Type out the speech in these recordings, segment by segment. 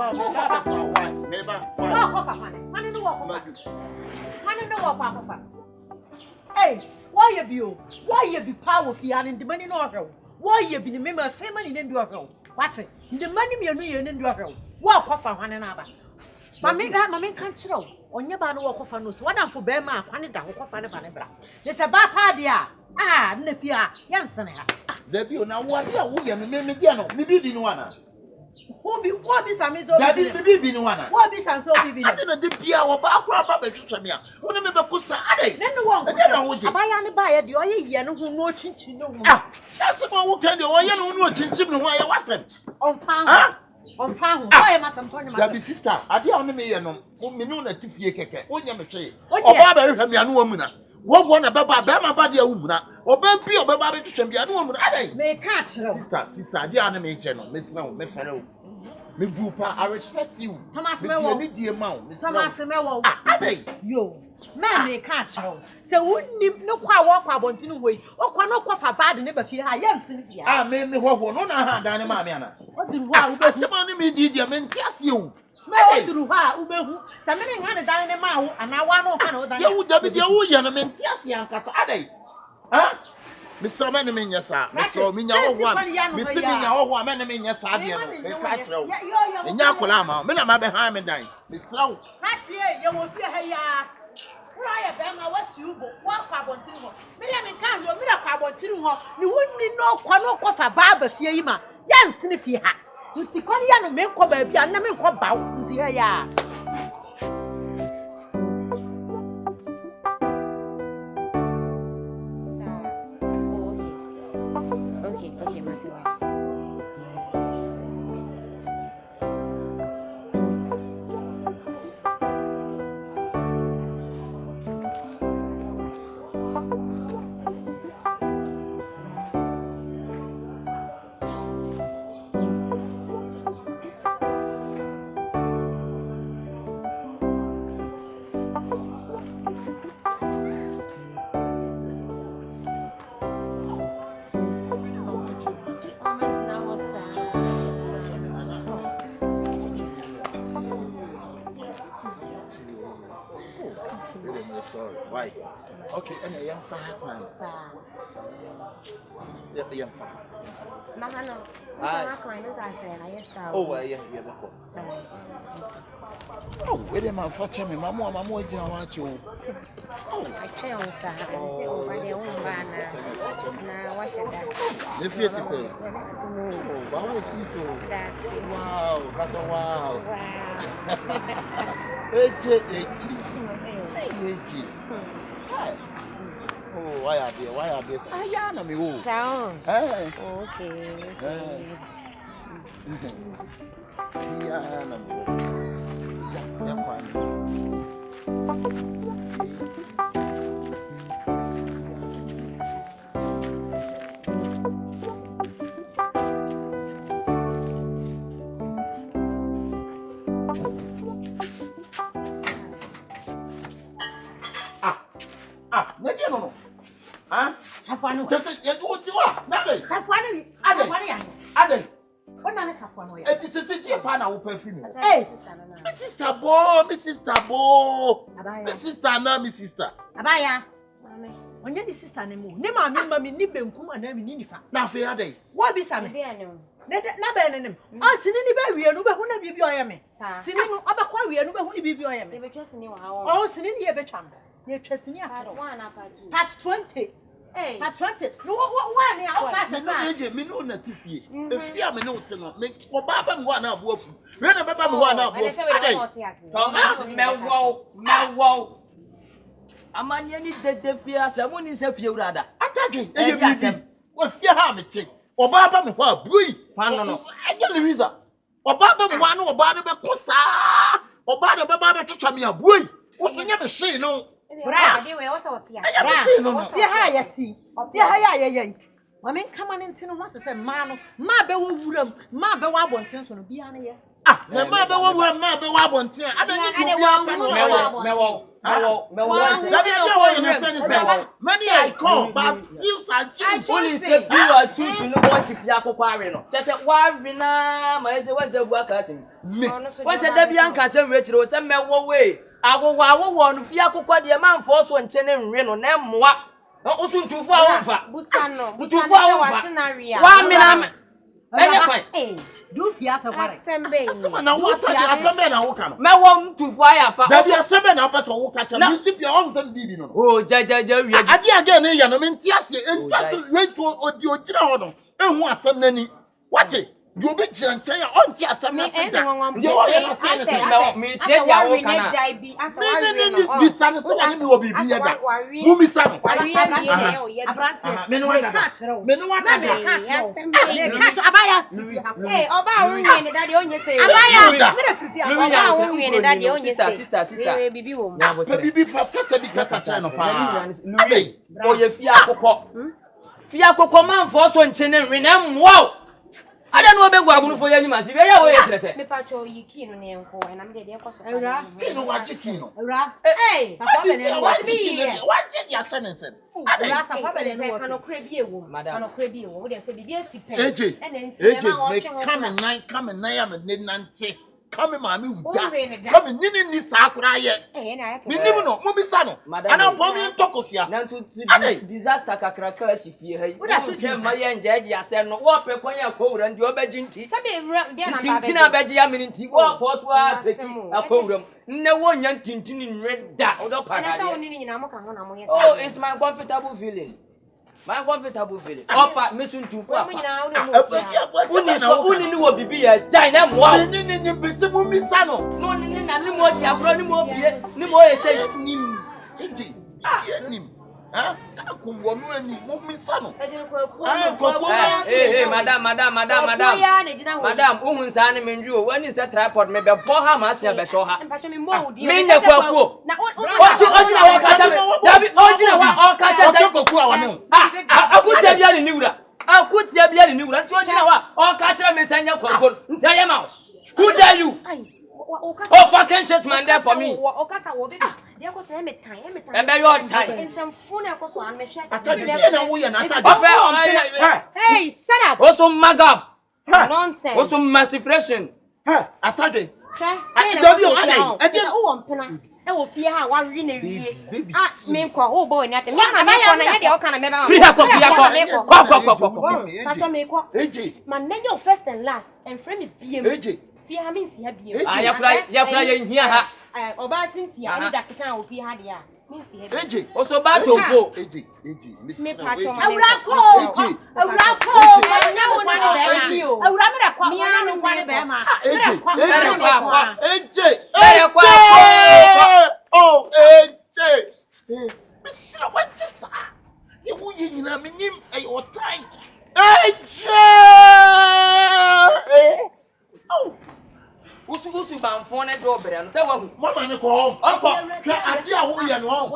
Hey, why you be? Why you be powerful and the money no grow? Why you be the member of family in the grow? What's it? The money you know you in the grow. Walk off one another. Mammy can't show. On your ban walk off a nose. One for Bema, one that walk off an abra. There's a bad idea. Ah, Nefia, Jansen. There be now what you are, maybe didn't wanna. Who be what is a miss? That be been one. What is and so be? I didn't dip here or back to me. What am I Kusa? Then the one, I don't know. Buy and buy it. You are young who know chinchino. That's about what kind of oil who know chinchino why I wasn't. On found. On found. Why am I some son? My sister, I don't know me no na tifie keke. Onya me hwe. Oba ba hwe me anu amuna. Wo go na baba ba ma ba de amuna. Oba bi oba ba be twetwam bi anu amuna. Adai. Me catch. Sister, dia na me hwe no. Me sna wo, me fere wo. Me bupa, I respect you. Thomas Mewo. Me die ma wo. Thomas Mewo. Adai. Yo. Man me catch no. Se wonni no kwa wo kwa bontinu hoi. Okwa no kwa fa bad ne ba fie ha yensin fie. Me ho no na ha dan ne ma me ana. Oduru ho a wo be asema no me di dia me ntiase wo. Me oduru ho a wo be hu. Sa me ne han dan ne ma wo ana wa no ka no dan. Ye wo da bi dia wo ye no me ntiase ankasa. Adai. Ha? Me so me ne me nya sa. Me so me nya wo ho. Me se me nya wo ho me ne me nya sa de no. Me ka kire wo. Me nya kola ma. Me na ma be han me dan. Me sra wo. Ha tie ye wo fie ha ya. Right, Bema was you, walk about him. Milliam can't go, Mira Cabotinu, you wouldn't know Quano Cofa Barber Fiema, Yan Sinifia. You see, Quanian and make Coba, and never call about, see ya. Okay, Matthew. Sorry. Why? Okay, and a young fat man. Young fat. Mahano. Oh, yeah. Oh, wait a minute, for me, Mamma, I want you. Oh, I chill, sir. I say, oh, by their own banner. Now, what should that? The theatre say, oh, wow, I see too. Wow, that's a wow. Oh, why are they? I am me. Oh, okay. No. Huh? Safano. Just you are. Nothing. Safano. Ade. What none is Safano? It is a city of Pana who perfume. Hey, Mrs. Tabo, Mrs. Tabo. My sister, now, my sister. Abaya. On your sister, Nemo. Nema, Mammy, Nibem, and Nimifa. Now, fair day. What be some? Nabenem. Oh, Sinini, we are no one of you, I am. Sinning, Abaqua, we are no one of you, I am. Oh, Sinini, Ebecham. You're trusting part 20. Hey, part 20. No, what one? I'll pass me no notice. If you are no, make what Baba one up wolf. When a Baba one up wolf. Thomas Melwo. A man, you need the fears. I won't say few rather. Attacking. What fear harm it? Or Baba, what, Bui? I get Louisa. Or Baba one or Baba Cosa. Or Baba to tell me a boy. What's the never say no? Bra, they were also here. I no. Yeah. Mamma, come on into no one to say, man, ma be wouldn't, ma be 1 10 on be on here. Ah, na ma be wo ma be wa bonten ada ni bi apa no mewo many I call but few and choose only say you are choosing no watch if ya kokwa are no just say wa na ma say wa say bu aka asem wa say da bi anka say we kire o say mewo we awowo no fi akokwa de ma mfo so nche ne nwe no na mmoa osu ntufo a wonfa busa no wa mina enye fine do fi asakware asembe na water the asembe na wo ka no mewo ntufo ayafa da bi asembe na person wo ka cha mi ti pia on sem bibi no oh jajaja wi ade again ne ya no me nti ase enta to wentu odi ogira ho no ehu asem nani wache you be chan ya on ti asem na se da you wa ya se ne se me te ya wo kana me bi san se wani mi wo bibi ya da mu mi san me no wa da abaya oba wo nwe ne daddy onye say abaya me frifia oba wo nwe ne daddy onye say sister bibi wo bibi papa bi kasa sere no pa Louis o ye fi akokọ man fo so nche ne nwe na mwo ada no obegu agunu fo yanyu masi we ya wo ye kire se me pacho yi ki no ne enko na me de e koso ewra kino wa chikino ewra safa be ne wa chikino wa chidi asenensen ewra safa be ne wo kano kre bi ewo kano kre bi ewo wo de se bibi esi pen eje me come and ya me ne nante come mama uda come nini sakura ye minim no mo bisa no ana pomi ntokosua na to disaster kakraka asifie ha wo da so hwe ma ye njaji ase no wo pe kwanya akowura ndi obaji nti sabe ewra de na nti na abaji ya mini nti wo fo so apeki akowura nne wo nya ntintini nreda odo parade na sa woni ni nyina mo kan ho na mo yes oh it's my comfortable feeling offer me sun tufu afa uni ni wo bibi ya jai na mo ni bese mu misa no no ni na ni mo di agro ni mo bie ni mo ese nim eji nim ha ka kumwo no ani mu misa no madam uhun sa ni menwi o wani se tripod me be bo ha ma se be so ha me nya kwakuo ojina wa ka cha me dabi ojina wa o ka cha se kwakuo wa no akutia bia ni niwura nti ojina wa o ka cha me sanya kwakuo nti aye ma who dare you oh fucking shit man there for me okasa wo be dey ko say me tan be your time ensemfo na ko so an me share atade na wo ya na atade hey shut up also magaf nonsense also massifration atade say dobi o ade wo wompena e wo fie ha wa hwe na wie me nkwa wo bo ni ate me na me ko na ye de o kana me ba free akọ pacho me ko eje man na your first and last and friend me biem eje fie ha me nsi ha biem ya ye hia ha oba sintia ni da kitan wo fie ha de a me nsi ha eje also ba tompo eje me pacho ewra ko na mo na ewra me da kwa na no kwa ne be ma eje oh eje misira wante sa ti wo ye nyina menim o time eje oh usu banfo ne do bere no se wa hu mama ne ko hom onko ade a wo ye no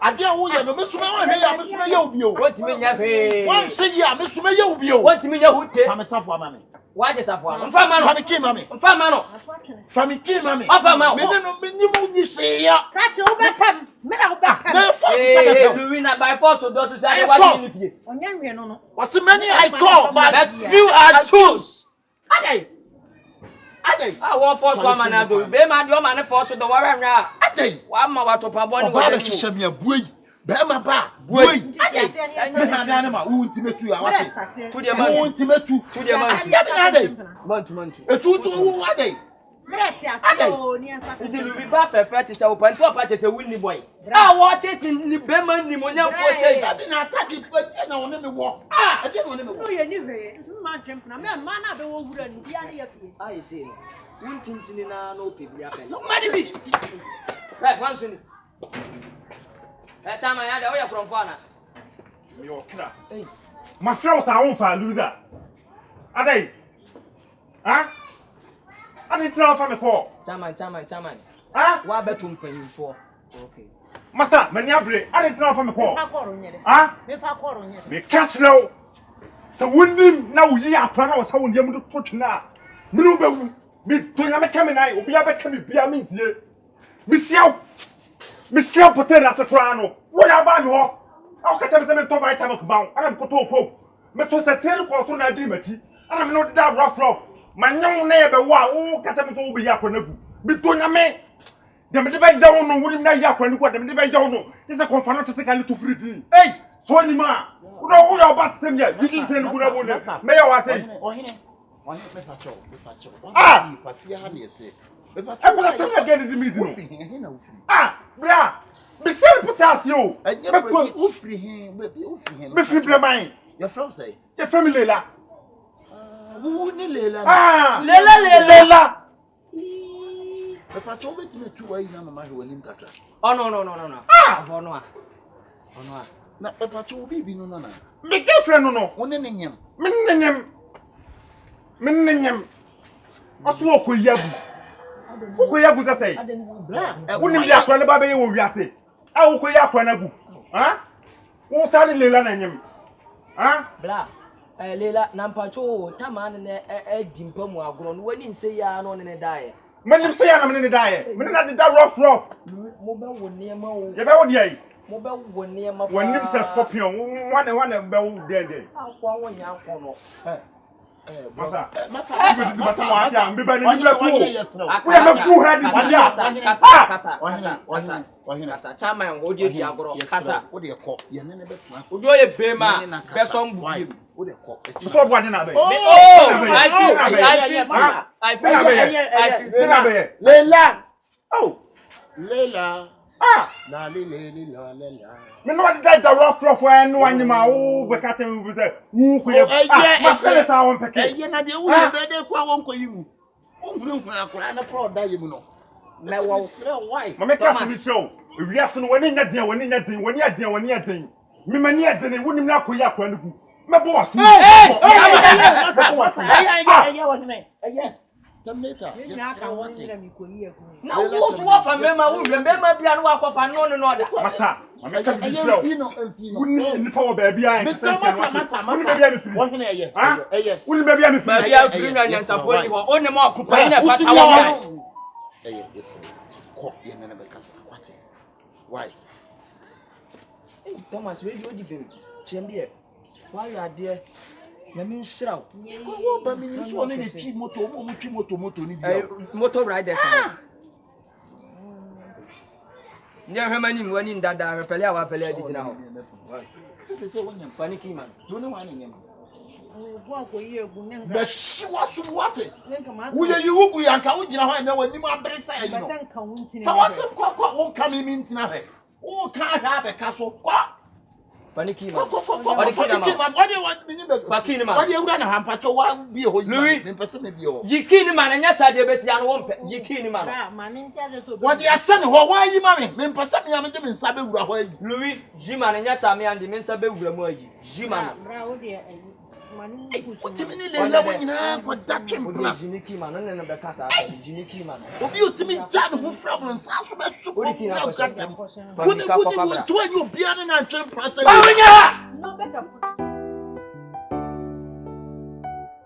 ade a wo ye no mesuma wa hwe ya mesuma ye obi o wotimi nya hwe wan se ye a mesuma ye obi o wotimi nya hute fa me safo ama me waje safo ama mfa ma no fa me ki ma me mfa ma me no menyimu ni se ya krati wo be pam me da wo be pam na fa me Louisa by force do so say wa ni fie onya hwe no was many I call but few are choose ade wo force wa man do be ma de o man force do wa hwanwa ade wa ma wa topa bo ni wa ba hihye me abuai be ma ba buai ade me hada na ma untimetu ya wate tu de ma untimetu ya be ade mantu etutu wo ade Breti aso ni ansaka. Nti Louis ba fefe ti se opanti opa che se winni boy. Wo tete ni be man ni monyan fo sei. Abi na attack pati na wona me wo. Ade na wona me wo. No ye ni hwe. Nsu ma twempna me ma na be wo wura ni bia na ye fie. Ai sei no. Wuntintini na no pe bia pe. No mani bi. Right, one soon. Tama ya de o ye kromfo ana. Me okra. Ma frɛ sa won fa Louisa. Adai. Ha? Ade tira fa me ko. Chairman. Ha? Wa betum panyimfo. Okay. Masa, mani abre. Ade tira fa me ko. Fa koro nyede. Ha? Me fa koro nyede. Me kasrew. Sa wonim na wo yi apra na wo sa won yam do totwena. Minu bewu. Me to na me come na obi abeka me bia me die. Me sia potato as a crown. What about me ho? How catch me say me to vitamin bound. Adam ko to pop. Me to say train ko so na di machi. Adam no that rough. Manyon na be wa o catch me so obi yakwaнаgu. Me to na me. Dem de be jawo no wuri na yakwaнаgu dem de be jawo no. This a confirm to say can to free di. Hey, so ni ma. Who about same here? You just say no good about me. I say. Ah, bra, me say potas you. Me free him. Me free mine. Your friend say. Your family Lela. Who ni Lela? Ah, Lela. Me pacho bet me tu wa ina mama ho nim katra. Oh no. Ah, ono. Na me pacho bibi no na. Me girlfriend no. One ne nyem. Me nyem. Aso okoyagu. Okoyagu za say. Wonim dia akwa ne ba be ye wo wiase. A okoya akwa na gu. Ha? Wo sare Lela na nyem. Ha? Bla. Lela nampacho tamane ne edimpa mu agro no wani nse ya no ne dae. Manim say ya na me ne dae. Me na de da rough. Mo be wo niema wo. Ye be wo dia yi. Mo be wo niema pa. Wanim se scorpion. Wane be wo dede. Akwa wo nya akọ no. Masa. Masa. Me ba ni bla fu. We We me ku head kasa. Chama ngo di agro. Kasa. Wo de ko ye ne be tuna. Ojo ye bema. Be som bu. Wo de ko. So bo ade na be. I feel. Lela. Oh. Lela. Ah. La Lela. Me no ade that rough no anyima wo be ka tem be say wo ko ye. Ma fele sa won peke. Na de wo ye be de kwa won ko yimu. O hunu akura na pro da yimu no. Me wo why? Ma me ka fi chiro. Wiase no wani nya den. Me mani ade wonim na akoyi akwa nugu. Me bo wasu. Terminator. Yes, what? na wo so wa fa mema wo mema bia no akọfa no oda. Masa. Ma me ka fi chiro. Woni ni fa wo ba bia en. Masa. Woni be bia me firi. Wo hene eye. Woni be bia me firi. Ba bia firi na nyansafo ni ho. Oni ma akupa ni pata wo. Yes. Ko ye nene be kasa. What? Why? Thomas we odi bem. Chembie. Why you are there? Na min shiraw. Wo ba mi ni so ne twi moto, mo twi moto ni bia. Motor riders. Nya hwemani mwani ndada refele a wa fele adi gina ho. Se wonyam Paniki man. do ne wa ne nyam. Go akoyi egu ne nka. Ba shi wasu what? Ne nka ma. Wo ye yugu yanka wo gina ho na wani mu abere sa yi no. Ba san ka wuntini. Fa wasem kwa wo ka mi ntina he. Wo ka ha be ka so kwa. Paniki man. Paniki man. Ode wa ni be. Pakini man. Ode ewura na hampacho wa bi ho yi. Louis. Me pese me bi ho. Yikini man anya sade besi ya no wompe. Yikini man. Bra, ma ne ntia ze so. Wode asane ho wa yi ma me pese me ya me de me nsa be wura ho yi. Louis, Jima anya same ande me nsa be wura mu ayi. Jima. Bra, o de ma ne kusu. Otimi ni Lela wo nyina ko datwem bla. Jiniki man no ne be kasa. Jiniki man. Obi otimi ja ne ho problem sa so be so ko na gatem. Woni Woni to anyo bia ne na twem prasa. Bawunya! No better.